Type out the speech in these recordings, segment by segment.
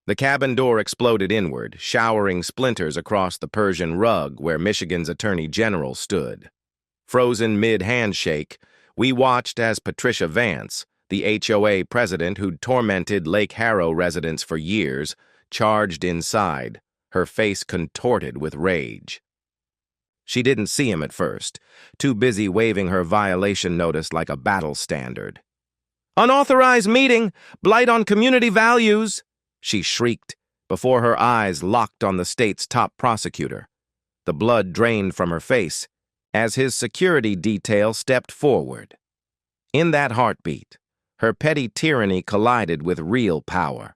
The cabin door exploded inward, showering splinters across the Persian rug where Michigan's Attorney General stood. Frozen mid-handshake, we watched as Patricia Vance, the HOA president who'd tormented Lake Harrow residents for years, charged inside, her face contorted with rage. She didn't see him at first, too busy waving her violation notice like a battle standard. "Unauthorized meeting! Blight on community values!" she shrieked, before her eyes locked on the state's top prosecutor. The blood drained from her face as his security detail stepped forward. In that heartbeat, her petty tyranny collided with real power.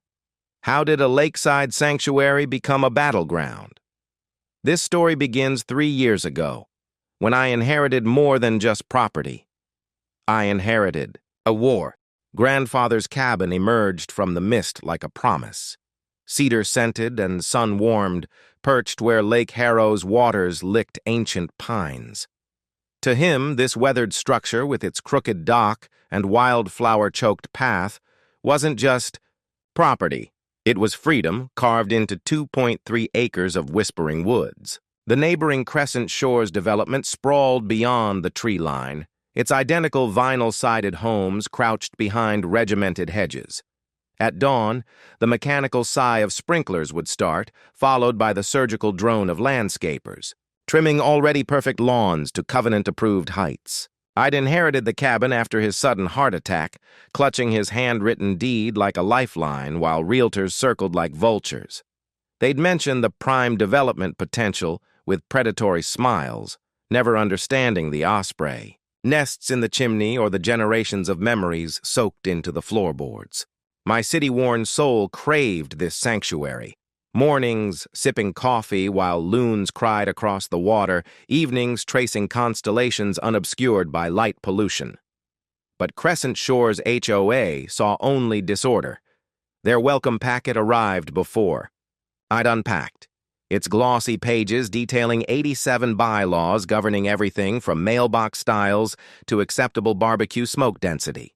How did a lakeside sanctuary become a battleground? This story begins 3 years ago, when I inherited more than just property. I inherited a war. Grandfather's cabin emerged from the mist like a promise. Cedar-scented and sun-warmed, perched where Lake Harrow's waters licked ancient pines. To him, this weathered structure with its crooked dock and wildflower-choked path wasn't just property. It was freedom carved into 2.3 acres of whispering woods. The neighboring Crescent Shores development sprawled beyond the tree line, its identical vinyl-sided homes crouched behind regimented hedges. At dawn, the mechanical sigh of sprinklers would start, followed by the surgical drone of landscapers, trimming already perfect lawns to covenant-approved heights. I'd inherited the cabin after his sudden heart attack, clutching his handwritten deed like a lifeline while realtors circled like vultures. They'd mentioned the prime development potential with predatory smiles, never understanding the osprey, nests in the chimney or the generations of memories soaked into the floorboards. My city-worn soul craved this sanctuary. Mornings sipping coffee while loons cried across the water, evenings tracing constellations unobscured by light pollution. But Crescent Shores HOA saw only disorder. Their welcome packet arrived before I'd unpacked, its glossy pages detailing 87 bylaws governing everything from mailbox styles to acceptable barbecue smoke density.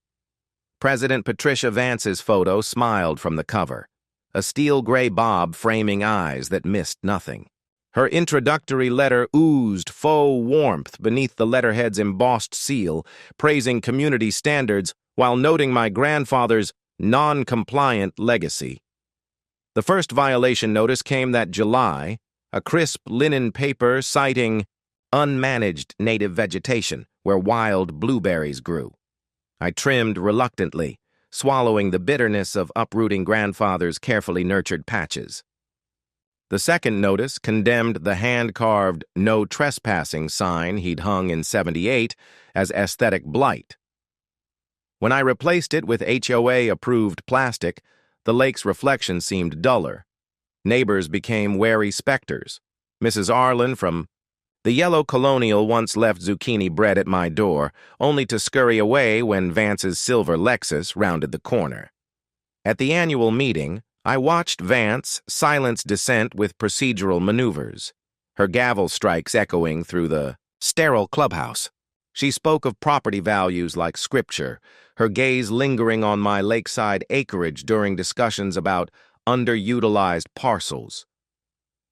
President Patricia Vance's photo smiled from the cover, a steel-gray bob framing eyes that missed nothing. Her introductory letter oozed faux warmth beneath the letterhead's embossed seal, praising community standards while noting my grandfather's non-compliant legacy. The first violation notice came that July, a crisp linen paper citing unmanaged native vegetation where wild blueberries grew. I trimmed reluctantly, swallowing the bitterness of uprooting grandfather's carefully nurtured patches. The second notice condemned the hand-carved "No Trespassing" sign he'd hung in '78 as aesthetic blight. When I replaced it with HOA-approved plastic, the lake's reflection seemed duller. Neighbors became wary specters. Mrs. Arlen from the Yellow Colonial once left zucchini bread at my door, only to scurry away when Vance's silver Lexus rounded the corner. At the annual meeting, I watched Vance silence dissent with procedural maneuvers, her gavel strikes echoing through the sterile clubhouse. She spoke of property values like scripture, her gaze lingering on my lakeside acreage during discussions about underutilized parcels.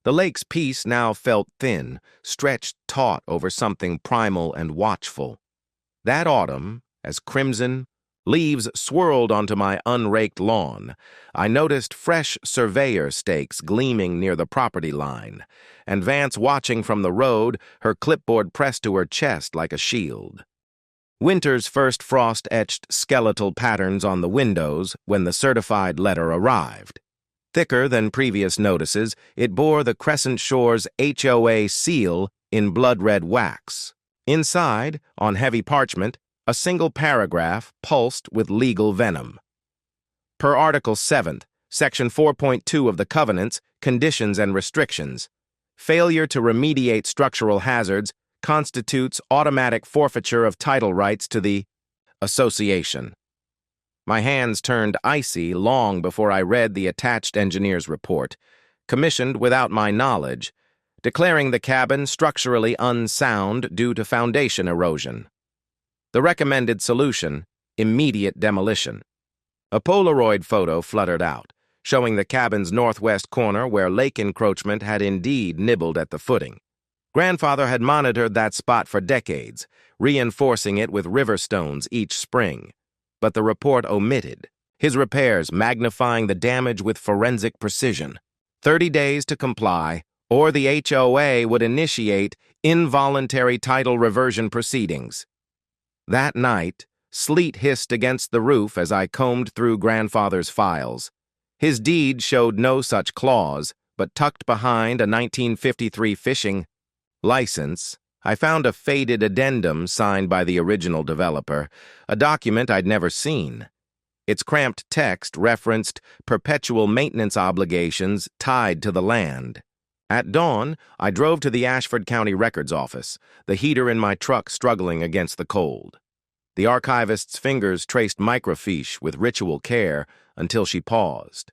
The lake's peace now felt thin, stretched taut over something primal and watchful. That autumn, as crimson leaves swirled onto my unraked lawn, I noticed fresh surveyor stakes gleaming near the property line, and Vance watching from the road, her clipboard pressed to her chest like a shield. Winter's first frost etched skeletal patterns on the windows when the certified letter arrived. Thicker than previous notices, it bore the Crescent Shores HOA seal in blood-red wax. Inside, on heavy parchment, a single paragraph pulsed with legal venom. Per Article 7, Section 4.2 of the Covenants, Conditions and Restrictions, failure to remediate structural hazards constitutes automatic forfeiture of title rights to the association. My hands turned icy long before I read the attached engineer's report, commissioned without my knowledge, declaring the cabin structurally unsound due to foundation erosion. The recommended solution, immediate demolition. A Polaroid photo fluttered out, showing the cabin's northwest corner where lake encroachment had indeed nibbled at the footing. Grandfather had monitored that spot for decades, reinforcing it with river stones each spring. But the report omitted his repairs magnifying the damage with forensic precision. 30 days to comply, or the HOA would initiate involuntary title reversion proceedings. That night, sleet hissed against the roof as I combed through Grandfather's files. His deed showed no such clause, but tucked behind a 1953 fishing license, I found a faded addendum signed by the original developer, a document I'd never seen. Its cramped text referenced perpetual maintenance obligations tied to the land. At dawn, I drove to the Ashford County Records Office, the heater in my truck struggling against the cold. The archivist's fingers traced microfiche with ritual care until she paused.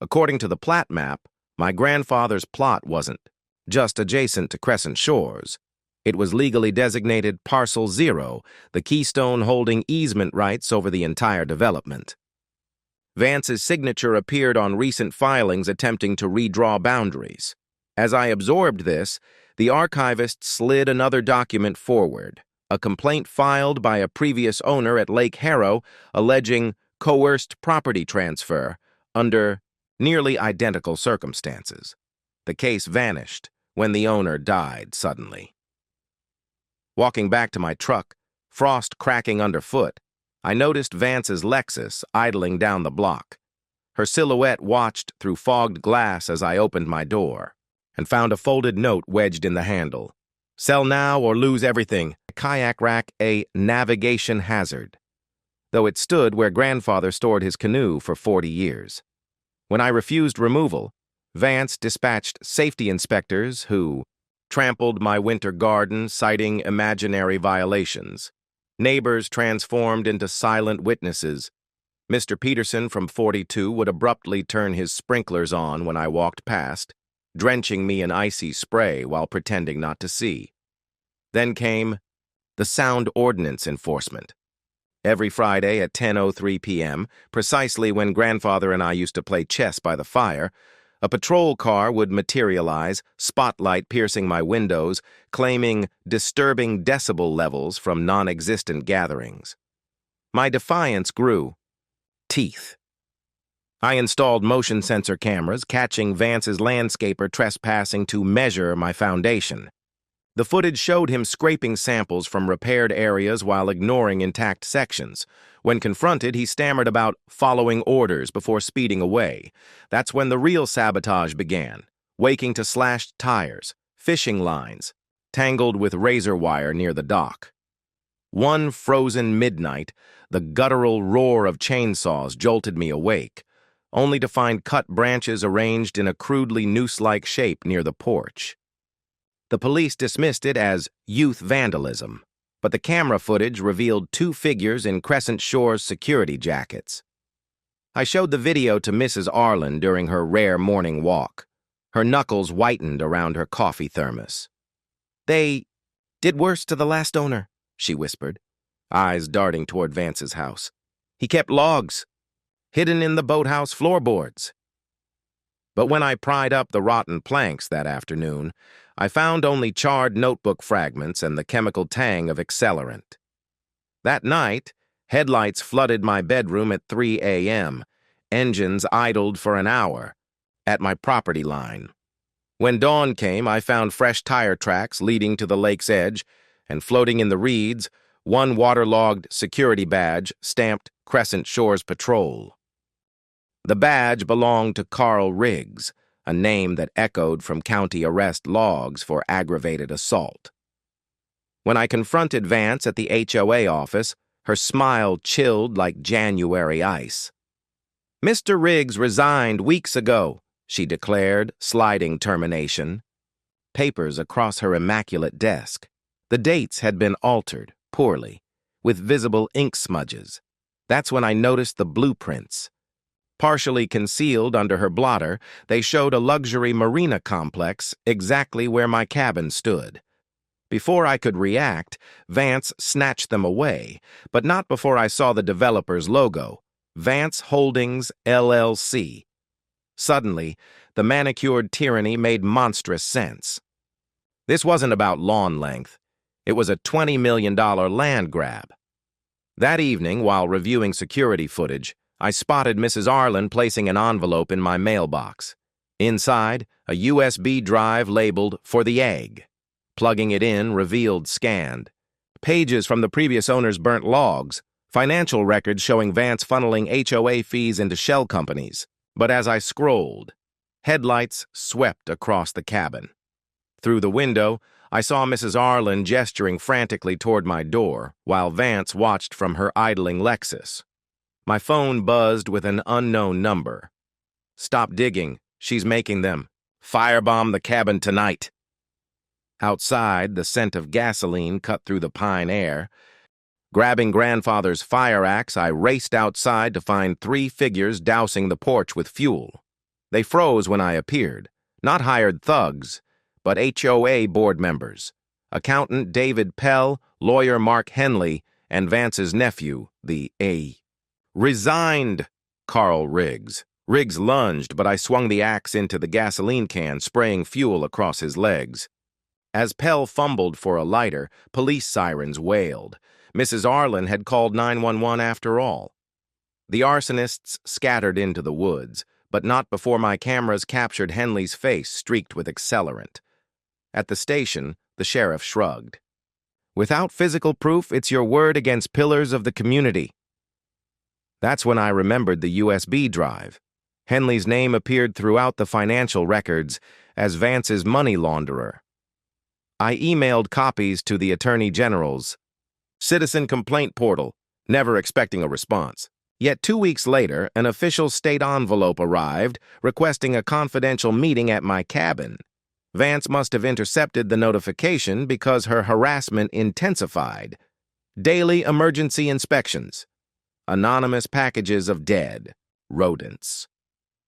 According to the plat map, my grandfather's plot wasn't just adjacent to Crescent Shores. It was legally designated Parcel 0, the keystone holding easement rights over the entire development. Vance's signature appeared on recent filings attempting to redraw boundaries. As I absorbed this, the archivist slid another document forward, a complaint filed by a previous owner at Lake Harrow alleging coerced property transfer under nearly identical circumstances. The case vanished when the owner died suddenly. Walking back to my truck, frost cracking underfoot, I noticed Vance's Lexus idling down the block. Her silhouette watched through fogged glass as I opened my door, and found a folded note wedged in the handle. Sell now or lose everything. Kayak rack a navigation hazard, though it stood where Grandfather stored his canoe for 40 years. When I refused removal, Vance dispatched safety inspectors who trampled my winter garden, citing imaginary violations. Neighbors transformed into silent witnesses. Mr. Peterson from 42 would abruptly turn his sprinklers on when I walked past, drenching me in icy spray while pretending not to see. Then came the sound ordinance enforcement. Every Friday at 10:03 p.m., precisely when Grandfather and I used to play chess by the fire, a patrol car would materialize, spotlight piercing my windows, claiming disturbing decibel levels from non-existent gatherings. My defiance grew. Teeth. I installed motion sensor cameras, catching Vance's landscaper trespassing to measure my foundation. The footage showed him scraping samples from repaired areas while ignoring intact sections. When confronted, he stammered about following orders before speeding away. That's when the real sabotage began, waking to slashed tires, fishing lines, tangled with razor wire near the dock. One frozen midnight, the guttural roar of chainsaws jolted me awake, only to find cut branches arranged in a crudely noose-like shape near the porch. The police dismissed it as youth vandalism, but the camera footage revealed two figures in Crescent Shores security jackets. I showed the video to Mrs. Arlen during her rare morning walk. Her knuckles whitened around her coffee thermos. "They did worse to the last owner," she whispered, eyes darting toward Vance's house. "He kept logs, hidden in the boathouse floorboards." But when I pried up the rotten planks that afternoon, I found only charred notebook fragments and the chemical tang of accelerant. That night, headlights flooded my bedroom at 3 a.m. Engines idled for an hour at my property line. When dawn came, I found fresh tire tracks leading to the lake's edge, and floating in the reeds, one waterlogged security badge stamped Crescent Shores Patrol. The badge belonged to Carl Riggs, a name that echoed from county arrest logs for aggravated assault. When I confronted Vance at the HOA office, her smile chilled like January ice. "Mr. Riggs resigned weeks ago," she declared, sliding termination. Papers across her immaculate desk. The dates had been altered, poorly, with visible ink smudges. That's when I noticed the blueprints. Partially concealed under her blotter, they showed a luxury marina complex exactly where my cabin stood. Before I could react, Vance snatched them away, but not before I saw the developer's logo, Vance Holdings, LLC, Suddenly, the manicured tyranny made monstrous sense. This wasn't about lawn length. It was a $20 million land grab. That evening, while reviewing security footage, I spotted Mrs. Arlen placing an envelope in my mailbox. Inside, a USB drive labeled "For the Egg." Plugging it in revealed scanned pages from the previous owner's burnt logs, financial records showing Vance funneling HOA fees into shell companies. But as I scrolled, headlights swept across the cabin. Through the window, I saw Mrs. Arlen gesturing frantically toward my door, while Vance watched from her idling Lexus. My phone buzzed with an unknown number. "Stop digging. She's making them. Firebomb the cabin tonight." Outside, the scent of gasoline cut through the pine air. Grabbing grandfather's fire axe, I raced outside to find 3 figures dousing the porch with fuel. They froze when I appeared. Not hired thugs, but HOA board members. Accountant David Pell, lawyer Mark Henley, and Vance's nephew, the Resigned Carl Riggs. Riggs lunged, but I swung the axe into the gasoline can, spraying fuel across his legs. As Pell fumbled for a lighter, police sirens wailed. Mrs. Arlen had called 911 after all. The arsonists scattered into the woods, but not before my cameras captured Henley's face streaked with accelerant. At the station, the sheriff shrugged. "Without physical proof, it's your word against pillars of the community." That's when I remembered the USB drive. Henley's name appeared throughout the financial records as Vance's money launderer. I emailed copies to the Attorney General's Citizen Complaint Portal, never expecting a response. Yet 2 weeks later, an official state envelope arrived requesting a confidential meeting at my cabin. Vance must have intercepted the notification because her harassment intensified. Daily emergency inspections. Anonymous packages of dead rodents.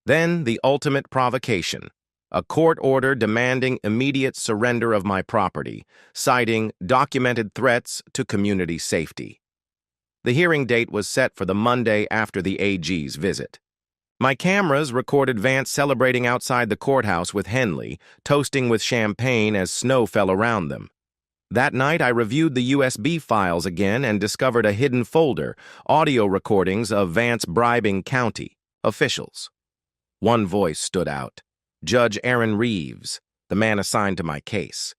Then the ultimate provocation. A court order demanding immediate surrender of my property, citing documented threats to community safety. The hearing date was set for the Monday after the AG's visit. My cameras recorded Vance celebrating outside the courthouse with Henley, toasting with champagne as snow fell around them. That night, I reviewed the USB files again and discovered a hidden folder, audio recordings of Vance bribing county officials. One voice stood out. Judge Aaron Reeves, the man assigned to my case.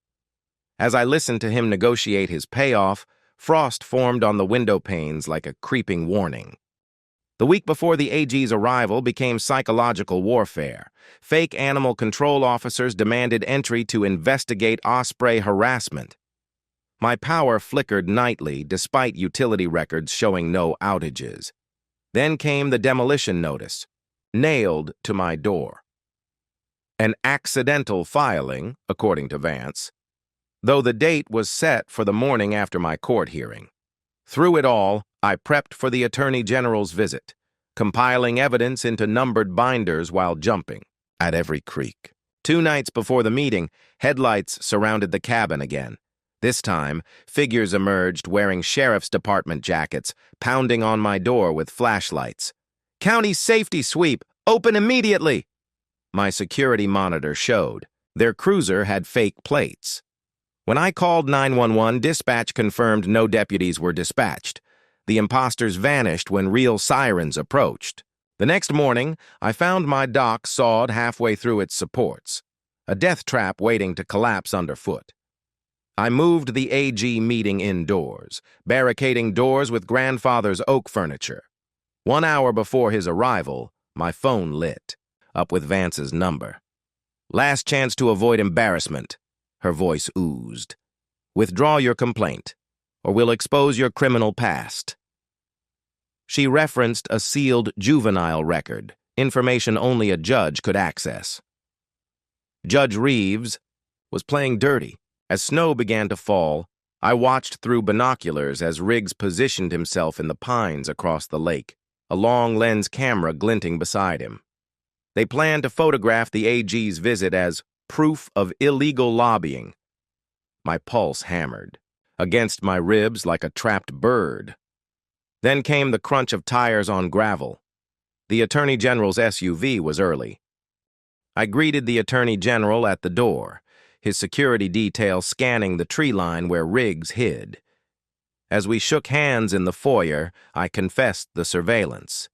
As I listened to him negotiate his payoff, frost formed on the window panes like a creeping warning. The week before the AG's arrival became psychological warfare. Fake animal control officers demanded entry to investigate osprey harassment. My power flickered nightly despite utility records showing no outages. Then came the demolition notice, nailed to my door. An accidental filing, according to Vance, though the date was set for the morning after my court hearing. Through it all, I prepped for the Attorney General's visit, compiling evidence into numbered binders while jumping at every creek. 2 nights before the meeting, headlights surrounded the cabin again. This time, figures emerged wearing sheriff's department jackets, pounding on my door with flashlights. "County safety sweep! Open immediately!" My security monitor showed. Their cruiser had fake plates. When I called 911, dispatch confirmed no deputies were dispatched. The imposters vanished when real sirens approached. The next morning, I found my dock sawed halfway through its supports, a death trap waiting to collapse underfoot. I moved the AG meeting indoors, barricading doors with grandfather's oak furniture. 1 hour before his arrival, my phone lit, up with Vance's number. "Last chance to avoid embarrassment," her voice oozed. "Withdraw your complaint, or we'll expose your criminal past." She referenced a sealed juvenile record, information only a judge could access. Judge Reeves was playing dirty. As snow began to fall, I watched through binoculars as Riggs positioned himself in the pines across the lake, a long lens camera glinting beside him. They planned to photograph the AG's visit as proof of illegal lobbying. My pulse hammered, against my ribs like a trapped bird. Then came the crunch of tires on gravel. The Attorney General's SUV was early. I greeted the Attorney General at the door, his security detail scanning the tree line where Riggs hid. As we shook hands in the foyer, I confessed the surveillance.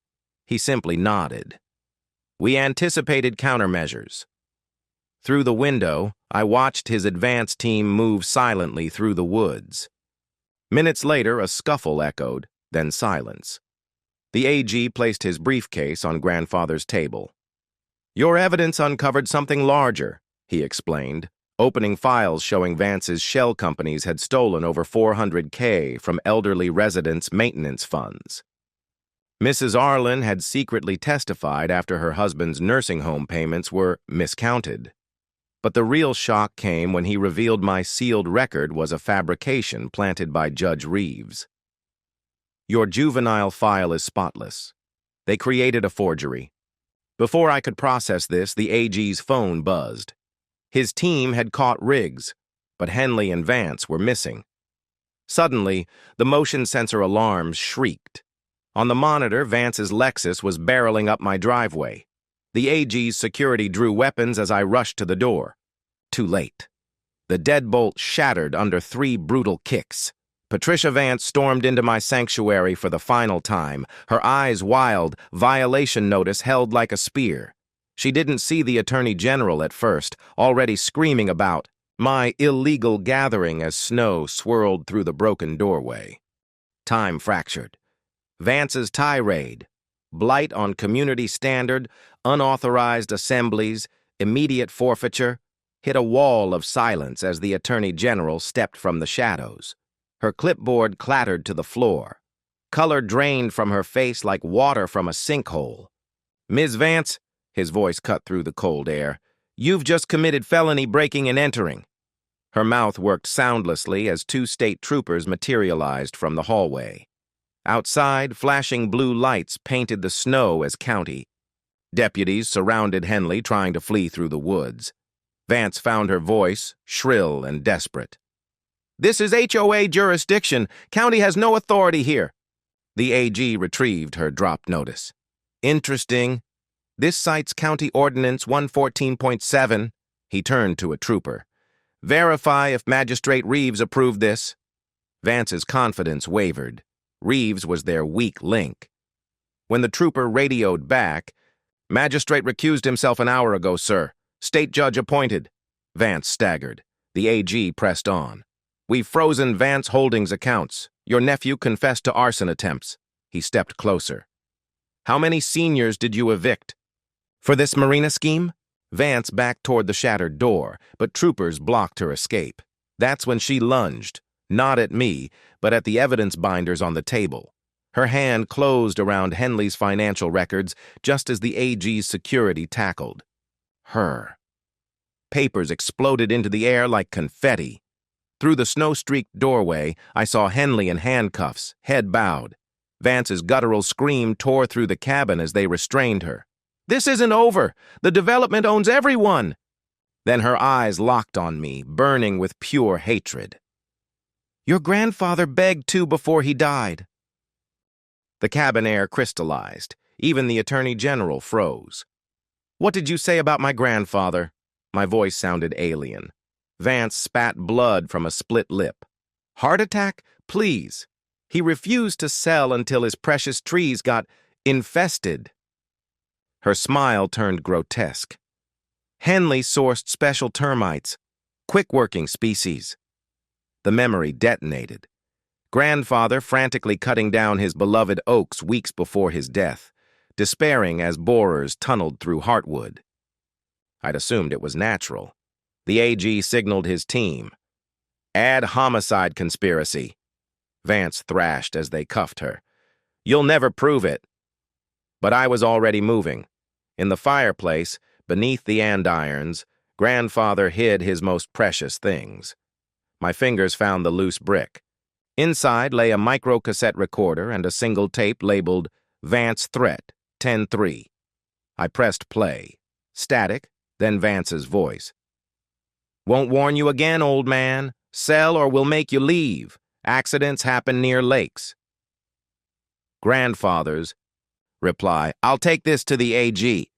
He simply nodded. We anticipated countermeasures. Through the window, I watched his advance team move silently through the woods. Minutes later, a scuffle echoed, then silence. The AG placed his briefcase on Grandfather's table. "Your evidence uncovered something larger," he explained, opening files showing Vance's shell companies had stolen over $400K from elderly residents' maintenance funds. Mrs. Arlen had secretly testified after her husband's nursing home payments were miscounted. But the real shock came when he revealed my sealed record was a fabrication planted by Judge Reeves. "Your juvenile file is spotless. They created a forgery." Before I could process this, the AG's phone buzzed. His team had caught Riggs, but Henley and Vance were missing. Suddenly, the motion sensor alarms shrieked. On the monitor, Vance's Lexus was barreling up my driveway. The AG's security drew weapons as I rushed to the door. Too late. The deadbolt shattered under 3 brutal kicks. Patricia Vance stormed into my sanctuary for the final time, her eyes wild, violation notice held like a spear. She didn't see the Attorney General at first, already screaming about my illegal gathering as snow swirled through the broken doorway. Time fractured. Vance's tirade, blight on community standard, unauthorized assemblies, immediate forfeiture, hit a wall of silence as the Attorney General stepped from the shadows. Her clipboard clattered to the floor. Color drained from her face like water from a sinkhole. "Ms. Vance," his voice cut through the cold air, "you've just committed felony breaking and entering." Her mouth worked soundlessly as 2 state troopers materialized from the hallway. Outside, flashing blue lights painted the snow as county. Deputies surrounded Henley, trying to flee through the woods. Vance found her voice, shrill and desperate. "This is HOA jurisdiction. County has no authority here." The AG retrieved her dropped notice. "Interesting. This cites County Ordinance 114.7. He turned to a trooper. "Verify if Magistrate Reeves approved this." Vance's confidence wavered. Reeves was their weak link. When the trooper radioed back, "Magistrate recused himself an hour ago, sir. State judge appointed." Vance staggered. The AG pressed on. "We've frozen Vance Holdings accounts. Your nephew confessed to arson attempts." He stepped closer. "How many seniors did you evict?" "For this marina scheme?" Vance backed toward the shattered door, but troopers blocked her escape. That's when she lunged, not at me, but at the evidence binders on the table. Her hand closed around Henley's financial records just as the AG's security tackled her. Papers exploded into the air like confetti. Through the snow-streaked doorway, I saw Henley in handcuffs, head bowed. Vance's guttural scream tore through the cabin as they restrained her. "This isn't over! The development owns everyone!" Then her eyes locked on me, burning with pure hatred. "Your grandfather begged to before he died." The cabin air crystallized. Even the Attorney General froze. "What did you say about my grandfather?" My voice sounded alien. Vance spat blood from a split lip. "Heart attack? Please. He refused to sell until his precious trees got infested." Her smile turned grotesque. "Henley sourced special termites, quick-working species." The memory detonated. Grandfather frantically cutting down his beloved oaks weeks before his death, despairing as borers tunneled through heartwood. I'd assumed it was natural. The AG signaled his team. "Add homicide conspiracy." Vance thrashed as they cuffed her. "You'll never prove it." But I was already moving. In the fireplace, beneath the andirons, Grandfather hid his most precious things. My fingers found the loose brick. Inside lay a micro-cassette recorder and a single tape labeled Vance Threat 10-3. I pressed play. Static, then Vance's voice. "Won't warn you again, old man. Sell or we'll make you leave. Accidents happen near lakes." Grandfather's reply, "I'll take this to the AG."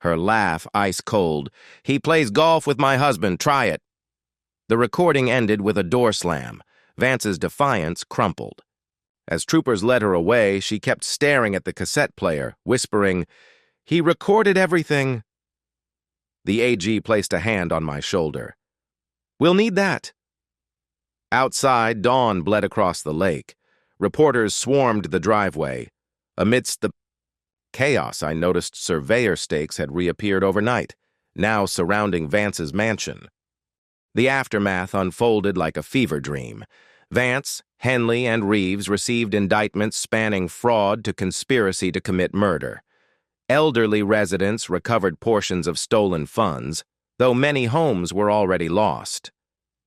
Her laugh ice cold. "He plays golf with my husband. Try it." The recording ended with a door slam. Vance's defiance crumpled. As troopers led her away, she kept staring at the cassette player, whispering, "He recorded everything." The AG placed a hand on my shoulder. "We'll need that." Outside, dawn bled across the lake. Reporters swarmed the driveway. Amidst the chaos, I noticed surveyor stakes had reappeared overnight, now surrounding Vance's mansion. The aftermath unfolded like a fever dream. Vance, Henley, and Reeves received indictments spanning fraud to conspiracy to commit murder. Elderly residents recovered portions of stolen funds, though many homes were already lost.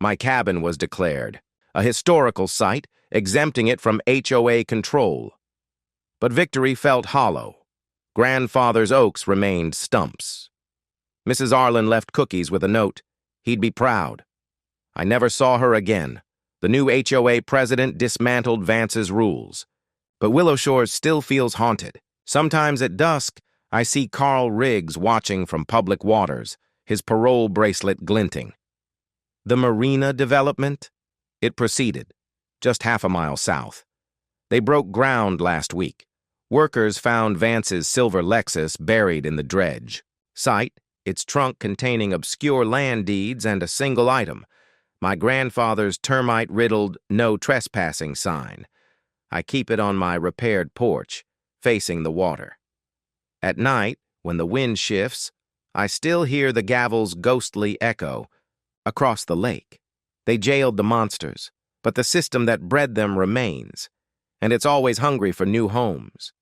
My cabin was declared a historical site, exempting it from HOA control. But victory felt hollow. Grandfather's oaks remained stumps. Mrs. Arlen left cookies with a note. He'd be proud. I never saw her again. The new HOA president dismantled Vance's rules. But Willow Shores still feels haunted. Sometimes at dusk, I see Carl Riggs watching from public waters, his parole bracelet glinting. The marina development? It proceeded, just half a mile south. They broke ground last week. Workers found Vance's silver Lexus buried in the dredge. Sight, its trunk containing obscure land deeds and a single item, my grandfather's termite-riddled "no trespassing" sign. I keep it on my repaired porch, facing the water. At night, when the wind shifts, I still hear the gavel's ghostly echo across the lake. They jailed the monsters, but the system that bred them remains, and it's always hungry for new homes.